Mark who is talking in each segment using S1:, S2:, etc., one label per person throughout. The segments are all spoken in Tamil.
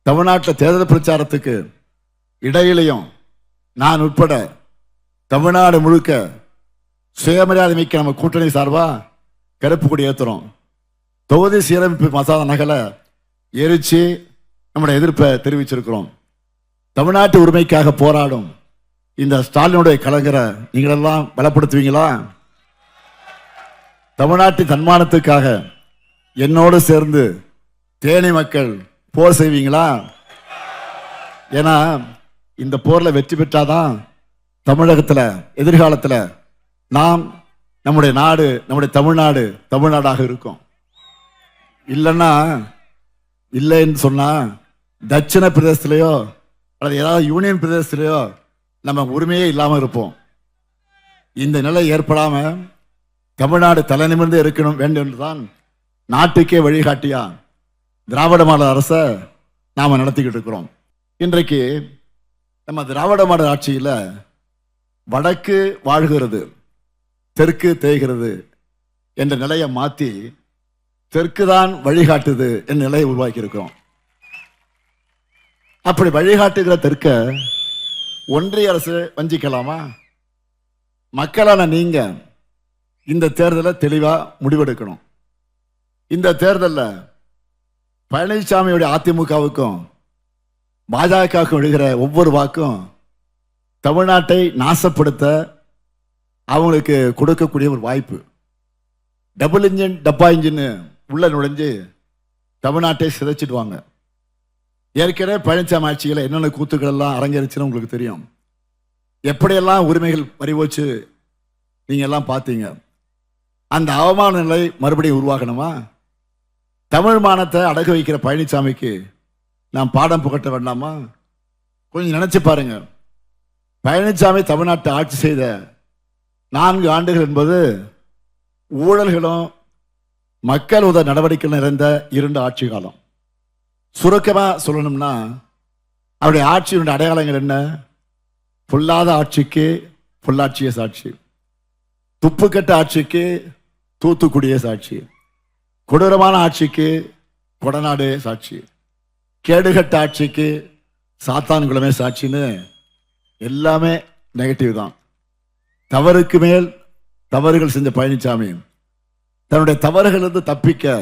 S1: தமிழ்நாட்டில் தேர்தல் பிரச்சாரத்துக்கு இடையிலையும் நான் உட்பட தமிழ்நாடு முழுக்க சுயமரியாதை மிக்க நம்ம கூட்டணி சார்பா கருப்பு கொடி ஏற்றுறோம். தொகுதி சீரமைப்பு மசோதா நகலை எரிச்சு நம்முடைய எதிர்ப்பை தெரிவிச்சிருக்கிறோம். தமிழ்நாட்டு உரிமைக்காக போராடும் இந்த ஸ்டாலினுடைய கலைஞரை நீங்களெல்லாம் பலப்படுத்துவீங்களா? தமிழ்நாட்டின் தன்மானத்துக்காக என்னோடு சேர்ந்து தேனி மக்கள் போர் செய்வீங்களா? ஏன்னா இந்த போர்ல வெற்றி பெற்றாதான் தமிழகத்தில் எதிர்காலத்தில் நாம் நம்முடைய நாடு நம்முடைய தமிழ்நாடாக இருக்கும். இல்லைன்னா இல்லைன்னு சொன்னா தட்சிண பிரதேசத்திலேயோ அல்லது ஏதாவது யூனியன் பிரதேசத்திலேயோ நம்ம உரிமையே இல்லாமல் இருப்போம். இந்த நிலை ஏற்படாம தமிழ்நாடு தலை நிமிர்ந்து இருக்கணும் வேண்டும் என்றுதான் நாட்டுக்கே வழிகாட்டியா திராவிட மாடல் அரசை நாம நடத்திக்கிட்டு இருக்கிறோம். இன்றைக்கு நம்ம திராவிட மாடல் ஆட்சியில் வடக்கு வாழ்கிறது தெற்கு தேய்கிறது என்ற நிலையை மாற்றி தெற்கு தான் வழிகாட்டுது என்ற நிலையை உருவாக்கி இருக்கிறோம். அப்படி வழிகாட்டுகிற தெற்க ஒன்றிய அரசு வஞ்சிக்கலாமா? மக்களான நீங்க இந்த தேர்தலை தெளிவா முடிவெடுக்கணும். இந்த தேர்தலில் பழனிசாமியுடைய அதிமுகவுக்கும் பாஜகவுக்கும் விடுகிற ஒவ்வொரு வாக்கும் தமிழ்நாட்டை நாசப்படுத்த அவங்களுக்கு கொடுக்கக்கூடிய ஒரு வாய்ப்பு. டபுள் இன்ஜின் டப்பா இன்ஜின் உள்ள நுழைஞ்சு தமிழ்நாட்டை சிதைச்சிடுவாங்க. ஏற்கனவே பழனிசாமி ஆட்சியில் என்னென்ன கூத்துக்கள் எல்லாம் அரங்கேறிச்சுன்னு உங்களுக்கு தெரியும். எப்படியெல்லாம் உரிமைகள் பறிவோச்சு நீங்க எல்லாம் பார்த்தீங்க. அந்த அவமான நிலை மறுபடியும் உருவாக்கணுமா? தமிழ் மானத்தை அடகு வைக்கிற பழனிசாமிக்கு நாம் பாடம் புகட்ட வேண்டாமா? கொஞ்சம் நினைச்சு பாருங்க. பழனிசாமி தமிழ்நாட்டை ஆட்சி செய்த 4 ஆண்டுகள் என்பது ஊழல்களும் மக்கள் உதவி நடவடிக்கைகள் நிறைந்த 2 ஆட்சி காலம். சுருக்கமா சொல்லணும்னா அவருடைய ஆட்சியினுடைய அடையாளங்கள் என்ன? பொல்லாத ஆட்சிக்கு பொள்ளாச்சியே சாட்சி, துப்புக்கட்ட ஆட்சிக்கு தூத்துக்குடியே சாட்சி, கொடூரமான ஆட்சிக்கு கொடநாடு சாட்சி, கேடுகட்ட ஆட்சிக்கு சாத்தான்குளமே சாட்சின்னு எல்லாமே நெகட்டிவ் தான். தவறுக்கு மேல் தவறுகள் செஞ்ச பழனிசாமி தன்னுடைய தவறுகளிலிருந்து தப்பிக்க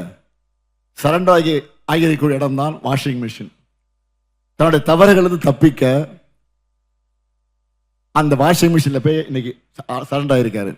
S1: சரண்டர் ஆகியிருக்கிற இடம்தான் வாஷிங் மிஷின். தன்னுடைய தவறுகளிலிருந்து தப்பிக்க அந்த வாஷிங் மிஷின்ல போய் இன்னைக்கு சரண்டர் ஆகியிருக்காரு.